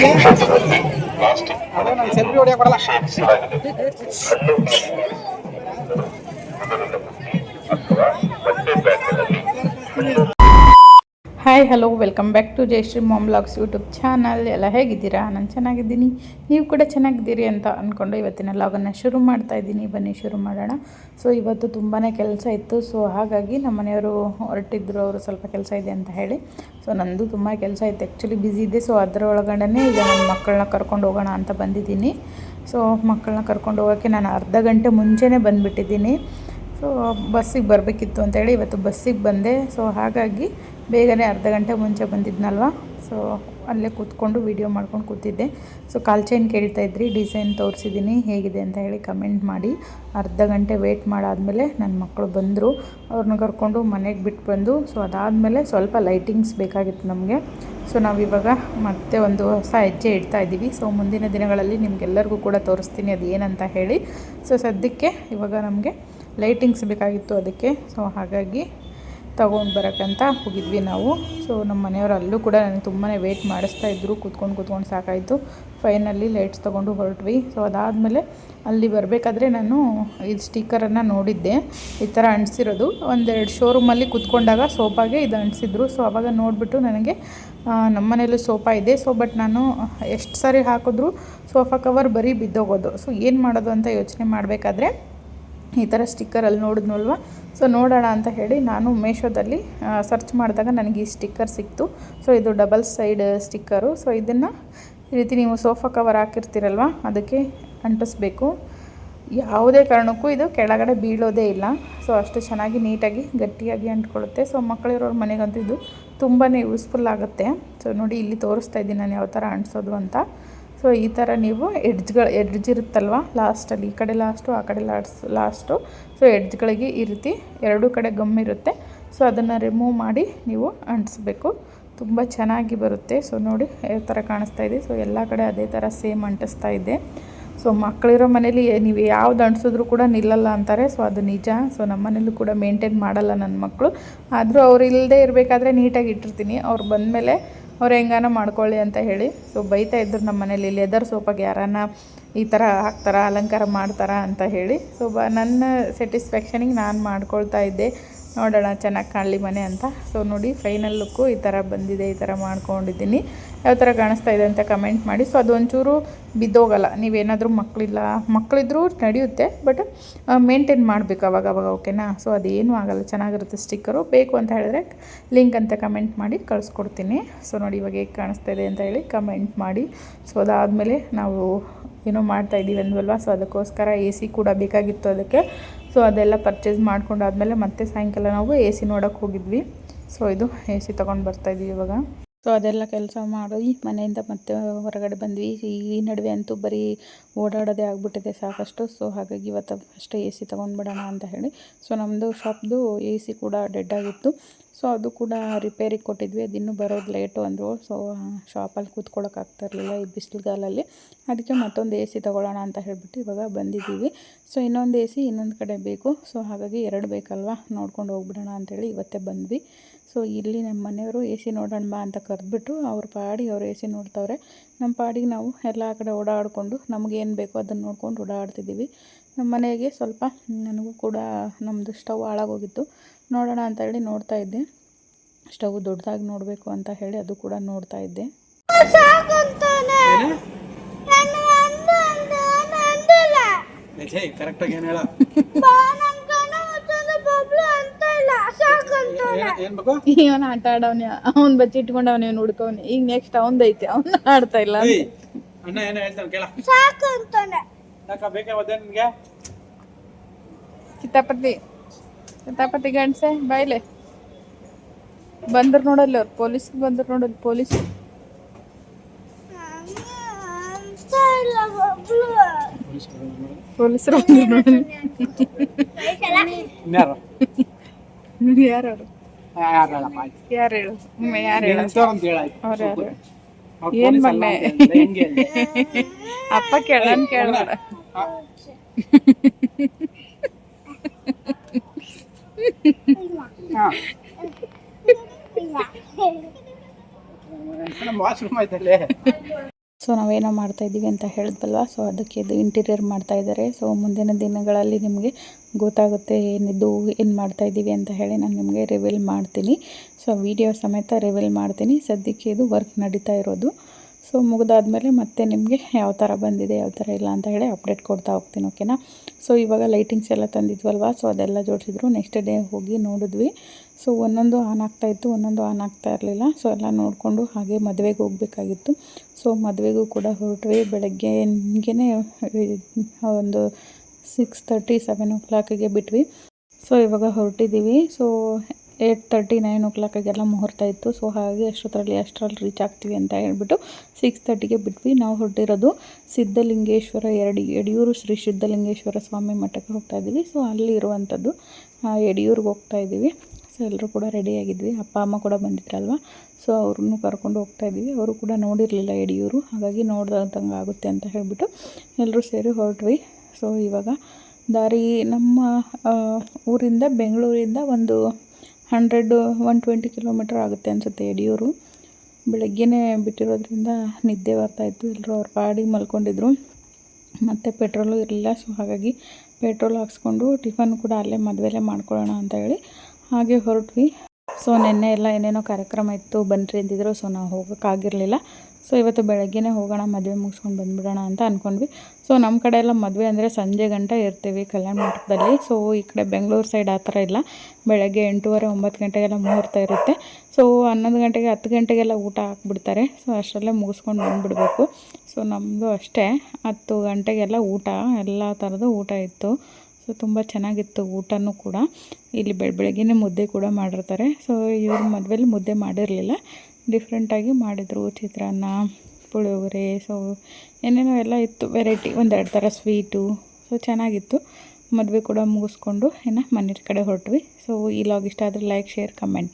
ಅದೇ ನಾನು ಸೆಲ್ಫಿ ಹೊಡಿಯೋ ಕೊಡಲ್ಲ. Hi hello welcome back to Jayashree mom vlogs YouTube channel. ಎಲ್ಲ ಹೇಗಿದ್ದೀರಾ? ನಾನು ಚೆನ್ನಾಗಿದ್ದೀನಿ, ನೀವು ಕೂಡ ಚೆನ್ನಾಗಿದ್ದೀರಿ ಅಂತ ಅಂದ್ಕೊಂಡು ಇವತ್ತಿನ ವ್ಲಾಗನ್ನು ಶುರು ಮಾಡ್ತಾ ಇದ್ದೀನಿ. ಬನ್ನಿ ಶುರು ಮಾಡೋಣ. ಸೊ ಇವತ್ತು ತುಂಬಾ ಕೆಲಸ ಇತ್ತು. ಸೊ ಹಾಗಾಗಿ ನಮ್ಮ ಮನೆಯವರು ಹೊರಟಿದ್ರು, ಅವರು ಸ್ವಲ್ಪ ಕೆಲಸ ಇದೆ ಅಂತ ಹೇಳಿ. ಸೊ ನಂದು ತುಂಬ ಕೆಲಸ ಇತ್ತು, ಆ್ಯಕ್ಚುಲಿ ಬ್ಯುಸಿ ಇದೆ. ಸೊ ಅದರೊಳಗಡೆ ಈಗ ನನ್ನ ಮಕ್ಕಳನ್ನ ಕರ್ಕೊಂಡು ಹೋಗೋಣ ಅಂತ ಬಂದಿದ್ದೀನಿ. ಸೊ ಮಕ್ಕಳನ್ನ ಕರ್ಕೊಂಡು ಹೋಗೋಕ್ಕೆ ನಾನು ಅರ್ಧ ಗಂಟೆ ಮುಂಚೆನೇ ಬಂದುಬಿಟ್ಟಿದ್ದೀನಿ. ಸೊ ಬಸ್ಸಿಗೆ ಬರಬೇಕಿತ್ತು ಅಂತೇಳಿ ಇವತ್ತು ಬಸ್ಸಿಗೆ ಬಂದೆ. ಸೊ ಹಾಗಾಗಿ ಬೇಗನೆ ಅರ್ಧ ಗಂಟೆ ಮುಂಚೆ ಬಂದಿದ್ನಲ್ವ. ಸೊ ಅಲ್ಲೇ ಕೂತ್ಕೊಂಡು ವೀಡಿಯೋ ಮಾಡ್ಕೊಂಡು ಕೂತಿದ್ದೆ. ಸೊ ಕಾಲ್ ಚೈನ್ ಕೇಳ್ತಾಯಿದ್ರಿ, ಡಿಸೈನ್ ತೋರಿಸಿದ್ದೀನಿ, ಹೇಗಿದೆ ಅಂತ ಹೇಳಿ ಕಮೆಂಟ್ ಮಾಡಿ. ಅರ್ಧ ಗಂಟೆ ವೆಯ್ಟ್ ಮಾಡಾದಮೇಲೆ ನನ್ನ ಮಕ್ಕಳು ಬಂದರು, ಅವ್ರನ್ನ ಕರ್ಕೊಂಡು ಮನೆಗೆ ಬಿಟ್ಟು ಬಂದು. ಸೊ ಅದಾದಮೇಲೆ ಸ್ವಲ್ಪ ಲೈಟಿಂಗ್ಸ್ ಬೇಕಾಗಿತ್ತು ನಮಗೆ. ಸೊ ನಾವಿವಾಗ ಮತ್ತೆ ಒಂದು ಹೊಸ ಹೆಜ್ಜೆ ಇಡ್ತಾ ಇದ್ದೀವಿ. ಸೊ ಮುಂದಿನ ದಿನಗಳಲ್ಲಿ ನಿಮಗೆಲ್ಲರಿಗೂ ಕೂಡ ತೋರಿಸ್ತೀನಿ ಅದು ಏನಂತ ಹೇಳಿ. ಸೊ ಸದ್ಯಕ್ಕೆ ಇವಾಗ ನಮಗೆ ಲೈಟಿಂಗ್ಸ್ ಬೇಕಾಗಿತ್ತು ಅದಕ್ಕೆ. ಸೊ ಹಾಗಾಗಿ ತೊಗೊಂಡು ಬರೋಕ್ಕಂತ ಹೋಗಿದ್ವಿ ನಾವು. ಸೊ ನಮ್ಮ ಮನೆಯವರು ಅಲ್ಲೂ ಕೂಡ ನನಗೆ ತುಂಬಾ ವೆಯ್ಟ್ ಮಾಡಿಸ್ತಾಯಿದ್ರು, ಕೂತ್ಕೊಂಡು ಸಾಕಾಯಿತು. ಫೈನಲ್ಲಿ ಲೈಟ್ಸ್ ತೊಗೊಂಡು ಹೊರಟ್ವಿ. ಸೊ ಅದಾದಮೇಲೆ ಅಲ್ಲಿ ಬರಬೇಕಾದ್ರೆ ನಾನು ಇದು ಸ್ಟಿಕ್ಕರನ್ನು ನೋಡಿದ್ದೆ, ಈ ಥರ ಅಂಟಿಸಿರೋದು. ಒಂದೆರಡು ಶೋರೂಮಲ್ಲಿ ಕೂತ್ಕೊಂಡಾಗ ಸೋಫಾಗೆ ಇದು ಅಂಟಿಸಿದ್ರು. ಸೊ ಆವಾಗ ನೋಡಿಬಿಟ್ಟು ನನಗೆ ನಮ್ಮ ಮನೇಲೂ ಸೋಫಾ ಇದೆ. ಸೊ ಬಟ್ ನಾನು ಎಷ್ಟು ಸಾರಿ ಹಾಕಿದ್ರೂ ಸೋಫಾ ಕವರ್ ಬರೀ ಬಿದ್ದೋಗೋದು. ಸೊ ಏನು ಮಾಡೋದು ಅಂತ ಯೋಚನೆ ಮಾಡಬೇಕಾದ್ರೆ ಈ ಥರ ಸ್ಟಿಕ್ಕರಲ್ಲಿ ನೋಡಿದ್ನಲ್ವ. ಸೊ ನೋಡೋಣ ಅಂತ ಹೇಳಿ ನಾನು ಮೀಶೋದಲ್ಲಿ ಸರ್ಚ್ ಮಾಡಿದಾಗ ನನಗೆ ಈ ಸ್ಟಿಕ್ಕರ್ ಸಿಕ್ತು. ಸೊ ಇದು ಡಬಲ್ ಸೈಡ್ ಸ್ಟಿಕ್ಕರು. ಸೊ ಇದನ್ನು ಈ ರೀತಿ ನೀವು ಸೋಫಾ ಕವರ್ ಹಾಕಿರ್ತೀರಲ್ವ ಅದಕ್ಕೆ ಅಂಟಿಸ್ಬೇಕು. ಯಾವುದೇ ಕಾರಣಕ್ಕೂ ಇದು ಕೆಳಗಡೆ ಬೀಳೋದೇ ಇಲ್ಲ. ಸೊ ಅಷ್ಟು ಚೆನ್ನಾಗಿ ನೀಟಾಗಿ ಗಟ್ಟಿಯಾಗಿ ಅಂಟ್ಕೊಳ್ಳುತ್ತೆ. ಸೊ ಮಕ್ಕಳಿರೋರ ಮನೆಗಂತೂ ಇದು ತುಂಬಾ ಯೂಸ್ಫುಲ್ ಆಗುತ್ತೆ. ಸೊ ನೋಡಿ ಇಲ್ಲಿ ತೋರಿಸ್ತಾ ಇದ್ದೀನಿ ನಾನು ಯಾವ ಥರ ಅಂಟಿಸೋದು ಅಂತ. ಸೊ ಈ ಥರ ನೀವು ಎಡ್ಜ್ ಇರುತ್ತಲ್ವ ಲಾಸ್ಟಲ್ಲಿ, ಈ ಕಡೆ ಲಾಸ್ಟು ಆ ಕಡೆ ಲಾಸ್ಟು. ಸೊ ಎಡ್ಜ್ಗಳಿಗೆ ಈ ರೀತಿ ಎರಡೂ ಕಡೆ ಗಮ್ ಇರುತ್ತೆ. ಸೊ ಅದನ್ನು ರಿಮೂವ್ ಮಾಡಿ ನೀವು ಅಂಟಿಸ್ಬೇಕು, ತುಂಬ ಚೆನ್ನಾಗಿ ಬರುತ್ತೆ. ಸೊ ನೋಡಿ ಯಾವ ಥರ ಕಾಣಿಸ್ತಾ ಇದೆ. ಸೊ ಎಲ್ಲ ಕಡೆ ಅದೇ ಥರ ಸೇಮ್ ಅಂಟಿಸ್ತಾ ಇದೆ. ಸೊ ಮಕ್ಕಳಿರೋ ಮನೇಲಿ ನೀವು ಯಾವ್ದು ಅಂಟಿಸಿದ್ರು ಕೂಡ ನಿಲ್ಲಲ್ಲ ಅಂತಾರೆ. ಸೊ ಅದು ನಿಜ. ಸೊ ನಮ್ಮ ಮನೇಲೂ ಕೂಡ ಮೇಂಟೈನ್ ಮಾಡಲ್ಲ ನನ್ನ ಮಕ್ಕಳು. ಆದರೂ ಅವ್ರು ಇಲ್ಲದೆ ಇರಬೇಕಾದ್ರೆ ನೀಟಾಗಿ ಇಟ್ಟಿರ್ತೀನಿ, ಅವ್ರು ಬಂದಮೇಲೆ ಅವ್ರು ಹೆಂಗಾನ ಮಾಡ್ಕೊಳ್ಳಿ ಅಂತ ಹೇಳಿ. ಸೊ ಬೈತಾ ಇದ್ರು ನಮ್ಮ ಮನೇಲಿ, ಲೆದರ್ ಸೋಫಾಗೆ ಯಾರನ್ನ ಈ ಥರ ಹಾಕ್ತಾರ, ಅಲಂಕಾರ ಮಾಡ್ತಾರಾ ಅಂತ ಹೇಳಿ. ಸೊ ನನ್ನ ಸ್ಯಾಟಿಸ್ಫ್ಯಾಕ್ಷನಿಗೆ ನಾನು ಮಾಡ್ಕೊಳ್ತಾ ಇದ್ದೆ, ನೋಡೋಣ ಚೆನ್ನಾಗಿ ಕಾಣಲಿ ಮನೆ ಅಂತ. ಸೊ ನೋಡಿ ಫೈನಲ್ ಲುಕ್ಕು ಈ ಥರ ಬಂದಿದೆ, ಈ ಥರ ಮಾಡ್ಕೊಂಡಿದ್ದೀನಿ. ಯಾವ ಥರ ಕಾಣಿಸ್ತಾ ಇದೆ ಅಂತ ಕಮೆಂಟ್ ಮಾಡಿ. ಸೊ ಅದು ಒಂಚೂರು ಬಿದ್ದೋಗಲ್ಲ, ನೀವೇನಾದರೂ ಮಕ್ಕಳಿದ್ರೂ ನಡೆಯುತ್ತೆ, ಬಟ್ ಮೇಂಟೈನ್ ಮಾಡಬೇಕು ಅವಾಗವಾಗ, ಓಕೆನಾ. ಸೊ ಅದೇನೂ ಆಗೋಲ್ಲ, ಚೆನ್ನಾಗಿರುತ್ತೆ ಸ್ಟಿಕ್ಕರು. ಬೇಕು ಅಂತ ಹೇಳಿದ್ರೆ ಲಿಂಕ್ ಅಂತ ಕಮೆಂಟ್ ಮಾಡಿ ಕಳಿಸ್ಕೊಡ್ತೀನಿ. ಸೊ ನೋಡಿ ಇವಾಗ ಹೇಗೆ ಕಾಣಿಸ್ತಾ ಇದೆ ಅಂತ ಹೇಳಿ ಕಮೆಂಟ್ ಮಾಡಿ. ಸೊ ಅದಾದಮೇಲೆ ನಾವು ಏನೋ ಮಾಡ್ತಾಯಿದ್ದೀವಿ ಅಂದ್ವಲ್ವ. ಸೊ ಅದಕ್ಕೋಸ್ಕರ AC ಕೂಡ ಬೇಕಾಗಿತ್ತು ಅದಕ್ಕೆ. ಸೊ ಅದೆಲ್ಲ ಪರ್ಚೇಸ್ ಮಾಡ್ಕೊಂಡಾದ್ಮೇಲೆ ಮತ್ತೆ ಸಾಯಂಕಾಲ ನಾವು AC ನೋಡೋಕ್ಕೆ ಹೋಗಿದ್ವಿ. ಸೊ ಇದು AC ತೊಗೊಂಡು ಬರ್ತಾಯಿದ್ವಿ ಇವಾಗ. ಸೊ ಅದೆಲ್ಲ ಕೆಲಸ ಮಾಡಿ ಮನೆಯಿಂದ ಮತ್ತೆ ಹೊರಗಡೆ ಬಂದ್ವಿ. ಈ ನಡುವೆ ಅಂತೂ ಬರೀ ಓಡಾಡೋದೇ ಆಗಿಬಿಟ್ಟಿದೆ ಸಾಕಷ್ಟು. ಸೊ ಹಾಗಾಗಿ ಇವತ್ತು ಫಸ್ಟ್ AC ತೊಗೊಂಡ್ಬಿಡೋಣ ಅಂತ ಹೇಳಿ. ಸೊ ನಮ್ಮದು ಶಾಪ್ದು AC ಕೂಡ ಡೆಡ್ ಆಗಿತ್ತು. ಸೊ ಅದು ಕೂಡ ರಿಪೇರಿಗೆ ಕೊಟ್ಟಿದ್ವಿ, ಅದಿನ್ನೂ ಬರೋದು ಲೇಟು ಅಂದರು. ಸೊ ಶಾಪಲ್ಲಿ ಕೂತ್ಕೊಳ್ಳೋಕ್ಕಾಗ್ತಾಯಿರಲಿಲ್ಲ ಈ ಬಿಸಿಲುಗಾಲಲ್ಲಿ. ಅದಕ್ಕೆ ಮತ್ತೊಂದು AC ತೊಗೊಳ್ಳೋಣ ಅಂತ ಹೇಳಿಬಿಟ್ಟು ಇವಾಗ ಬಂದಿದ್ದೀವಿ. ಸೊ ಇನ್ನೊಂದು AC ಇನ್ನೊಂದು ಕಡೆ ಬೇಕು. ಸೊ ಹಾಗಾಗಿ ಎರಡು ಬೇಕಲ್ವ, ನೋಡ್ಕೊಂಡು ಹೋಗ್ಬಿಡೋಣ ಅಂಥೇಳಿ ಇವತ್ತೇ ಬಂದ್ವಿ. ಸೊ ಇಲ್ಲಿ ನಮ್ಮ ಮನೆಯವರು AC ನೋಡೋಣ ಬಾ ಅಂತ ಕರೆದ್ಬಿಟ್ಟು ಅವ್ರ ಪಾಡಿಗೆ ಅವ್ರು AC ನೋಡ್ತವ್ರೆ. ನಮ್ಮ ಪಾಡಿಗೆ ನಾವು ಎಲ್ಲ ಕಡೆ ಓಡಾಡಿಕೊಂಡು ನಮಗೇನು ಬೇಕೋ ಅದನ್ನು ನೋಡ್ಕೊಂಡು ಓಡಾಡ್ತಿದ್ದೀವಿ. ನಮ್ಮ ಮನೆಗೆ ಸ್ವಲ್ಪ ನನಗೂ ಕೂಡ ನಮ್ಮದು ಸ್ಟವ್ ಹಾಳಾಗೋಗಿತ್ತು, ನೋಡೋಣ ಅಂತ ಹೇಳಿ ನೋಡ್ತಾ ಇದ್ದೆ. ಸ್ಟವ್ ದೊಡ್ಡದಾಗಿ ನೋಡಬೇಕು ಅಂತ ಹೇಳಿ ಅದು ಕೂಡ ನೋಡ್ತಾ ಇದ್ದೆ. ಕರೆಕ್ಟಾಗಿ ಏನು ಹೇಳ ಇವನು ಆಟ ಆಡವನಿ, ಅವ್ನು ಬಚ್ಚಿಟ್ಕೊಂಡವನಿ, ಅವ್ನು ಹುಡ್ಕವನಿ. ಈಗ ನೆಕ್ಸ್ಟ್ ಅವನದು ಐತೆ, ಅವ್ನು ಆಡ್ತಾ ಇಲ್ಲ. ಅಣ್ಣ ಏನೋ ಹೇಳ್ತಾನೆ ಕೇಳ. ಚಿತ್ತಾಪತಿ ಗಂಡ್ಸೆ ಬಾಯ್ಲೆ ಬಂದ್ರು ನೋಡಲ್ಲಿ, ಅವ್ರು ಪೊಲೀಸ್ಗೆ ಬಂದ್ರು ನೋಡಲ್ಲಿ, ಪೊಲೀಸರು ಬಂದ್ರು ನೋಡಲ್ಲಿ. ಯಾರು ಯಾರು ಹೇಳು, ಯಾರು ಹೇಳು ಅವ್ರು ಯಾರು? ಏನ್ ಮನೆ ಅಪ್ಪ ಕೇಳನ್ ಕೇಳೋಣ. ವಾಶ್ರೂಮ್ ಆಯ್ತಲ್ಲೇ. ಸೊ ನಾವೇನೋ ಮಾಡ್ತಾಯಿದ್ದೀವಿ ಅಂತ ಹೇಳಿದ್ವಲ್ವ, ಸೊ ಅದಕ್ಕೆ ಇದು ಇಂಟೀರಿಯರ್ ಮಾಡ್ತಾಯಿದ್ದಾರೆ. ಸೊ ಮುಂದಿನ ದಿನಗಳಲ್ಲಿ ನಿಮಗೆ ಗೊತ್ತಾಗುತ್ತೆ ಏನಿದು ಏನು ಮಾಡ್ತಾಯಿದ್ದೀವಿ ಅಂತ ಹೇಳಿ ನಾನು ನಿಮಗೆ ರಿವೀಲ್ ಮಾಡ್ತೀನಿ. ಸೊ ವಿಡಿಯೋ ಸಮೇತ ರಿವೀಲ್ ಮಾಡ್ತೀನಿ. ಸದ್ಯಕ್ಕೆ ಇದು ವರ್ಕ್ ನಡೀತಾ ಇರೋದು. ಸೊ ಮುಗಿದಾದ್ಮೇಲೆ ಮತ್ತೆ ನಿಮಗೆ ಯಾವ ಥರ ಬಂದಿದೆ ಯಾವ ಥರ ಇಲ್ಲ ಅಂತ ಹೇಳಿ ಅಪ್ಡೇಟ್ ಕೊಡ್ತಾ ಹೋಗ್ತೀನಿ, ಓಕೆನಾ. ಸೊ ಇವಾಗ ಲೈಟಿಂಗ್ಸ್ ಎಲ್ಲ ತಂದಿದ್ವಲ್ವ, ಸೊ ಅದೆಲ್ಲ ಜೋಡಿಸಿದ್ರು. ನೆಕ್ಸ್ಟ್ ಡೇ ಹೋಗಿ ನೋಡಿದ್ವಿ. ಸೊ ಒಂದೊಂದು ಆನ್ ಆಗ್ತಾಯಿತ್ತು, ಒಂದೊಂದು ಆನ್ ಆಗ್ತಾ ಇರಲಿಲ್ಲ. ಸೊ ಎಲ್ಲ ನೋಡಿಕೊಂಡು ಹಾಗೆ ಮದುವೆಗೆ ಹೋಗಬೇಕಾಗಿತ್ತು. ಸೊ ಮದುವೆಗೂ ಕೂಡ ಹೊರಟ್ವಿ. ಬೆಳಗ್ಗೆನೇ ಒಂದು 6:30 7 o'clock ಬಿಟ್ವಿ. ಸೊ ಇವಾಗ ಹೊರಟಿದ್ದೀವಿ. ಸೊ 8:30 9 o'clock ಮುಹೂರ್ತ ಇತ್ತು. ಸೊ ಹಾಗೆ ಅಷ್ಟರಲ್ಲಿ ರೀಚ್ ಆಗ್ತೀವಿ ಅಂತ ಹೇಳ್ಬಿಟ್ಟು 6:30 ಬಿಟ್ವಿ. ನಾವು ಹೊರಟಿರೋದು ಸಿದ್ಧಲಿಂಗೇಶ್ವರ ಯಡಿಯೂರು ಶ್ರೀ ಸಿದ್ಧಲಿಂಗೇಶ್ವರ ಸ್ವಾಮಿ ಮಠಕ್ಕೆ ಹೋಗ್ತಾ ಇದ್ದೀವಿ. ಸೊ ಅಲ್ಲಿ ಇರುವಂಥದ್ದು ಯಡಿಯೂರಿಗೆ ಹೋಗ್ತಾ ಇದ್ದೀವಿ. ಸೊ ಎಲ್ಲರೂ ಕೂಡ ರೆಡಿಯಾಗಿದ್ವಿ. ಅಪ್ಪ ಅಮ್ಮ ಕೂಡ ಬಂದಿದ್ರಲ್ವ, ಸೊ ಅವ್ರನ್ನೂ ಕರ್ಕೊಂಡು ಹೋಗ್ತಾ ಇದ್ದೀವಿ. ಅವರು ಕೂಡ ನೋಡಿರಲಿಲ್ಲ ಯಡಿಯೂರು, ಹಾಗಾಗಿ ನೋಡ್ದಂಗೆ ಆಗುತ್ತೆ ಅಂತ ಹೇಳಿಬಿಟ್ಟು ಎಲ್ಲರೂ ಸೇರಿ ಹೊರಟ್ವಿ. ಸೊ ಇವಾಗ ದಾರಿ ನಮ್ಮ ಊರಿಂದ ಬೆಂಗಳೂರಿಂದ ಒಂದು 120 ಕಿಲೋಮೀಟರ್ ಆಗುತ್ತೆ ಅನಿಸುತ್ತೆ ಯಡಿಯೂರು. ಬೆಳಗ್ಗೆನೇ ಬಿಟ್ಟಿರೋದ್ರಿಂದ ನಿದ್ದೆ ಬರ್ತಾಯಿತ್ತು. ಎಲ್ಲರೂ ಅವ್ರ ಪಾಡಿಗೆ ಮಲ್ಕೊಂಡಿದ್ರು. ಮತ್ತು ಪೆಟ್ರೋಲು ಇರಲಿಲ್ಲ. ಸೊ ಹಾಗಾಗಿ ಪೆಟ್ರೋಲ್ ಹಾಕ್ಸ್ಕೊಂಡು ಟಿಫನ್ ಕೂಡ ಅಲ್ಲೇ ಮದುವೆಲೇ ಮಾಡ್ಕೊಳ್ಳೋಣ ಅಂತ ಹೇಳಿ ಹಾಗೆ ಹೊರಟ್ವಿ. ಸೊ ನಿನ್ನೆ ಎಲ್ಲ ಏನೇನೋ ಕಾರ್ಯಕ್ರಮ ಇತ್ತು ಬನ್ನಿರಿ ಅಂತಿದ್ರು. ಸೊ ನಾವು ಹೋಗೋಕ್ಕಾಗಿರಲಿಲ್ಲ. ಸೊ ಇವತ್ತು ಬೆಳಗ್ಗೆನೇ ಹೋಗೋಣ, ಮದುವೆ ಮುಗಿಸ್ಕೊಂಡು ಬಂದುಬಿಡೋಣ ಅಂತ ಅಂದ್ಕೊಂಡ್ವಿ. ಸೊ ನಮ್ಮ ಕಡೆ ಎಲ್ಲ ಮದುವೆ ಅಂದರೆ ಸಂಜೆ ಗಂಟೆ ಇರ್ತೀವಿ ಕಲ್ಯಾಣ ಮಂಟಪದಲ್ಲಿ. ಸೊ ಈ ಕಡೆ ಬೆಂಗಳೂರು ಸೈಡ್ ಆ ಥರ ಇಲ್ಲ. ಬೆಳಗ್ಗೆ 8:30 9 ಗಂಟೆಗೆಲ್ಲ ಮುಹೂರ್ತ ಇರುತ್ತೆ. ಸೊ 11 ಗಂಟೆಗೆ 10 ಗಂಟೆಗೆಲ್ಲ ಊಟ ಹಾಕ್ಬಿಡ್ತಾರೆ. ಸೊ ಅಷ್ಟರಲ್ಲೇ ಮುಗಿಸ್ಕೊಂಡು ಬಂದುಬಿಡ್ಬೇಕು. ಸೊ ನಮ್ಮದು ಅಷ್ಟೇ 10 ಗಂಟೆಗೆಲ್ಲ ಊಟ, ಎಲ್ಲ ಥರದ ಊಟ ಇತ್ತು. ಸೊ ತುಂಬ ಚೆನ್ನಾಗಿತ್ತು ಊಟನೂ ಕೂಡ. ಇಲ್ಲಿ ಬೆಳಗ್ಗೆನೇ ಮುದ್ದೆ ಕೂಡ ಮಾಡಿರ್ತಾರೆ. ಸೊ ಇವ್ರ ಮದುವೆಲಿ ಮುದ್ದೆ ಮಾಡಿರಲಿಲ್ಲ, ಡಿಫ್ರೆಂಟಾಗಿ ಮಾಡಿದರು. ಚಿತ್ರಾನ್ನ, ಪುಳಿಯೋಗರೆ, ಸೊ ಏನೇನೋ ಎಲ್ಲ ಇತ್ತು ವೆರೈಟಿ, 1-2 ಥರ ಸ್ವೀಟು. ಸೊ ಚೆನ್ನಾಗಿತ್ತು. ಮದುವೆ ಕೂಡ ಮುಗಿಸ್ಕೊಂಡು ಮನೆ ಕಡೆ ಹೊರಟ್ವಿ. ಸೊ ಈ ಲಾಗ್ ಇಷ್ಟ ಆದರೆ ಲೈಕ್ ಶೇರ್ ಕಮೆಂಟ್.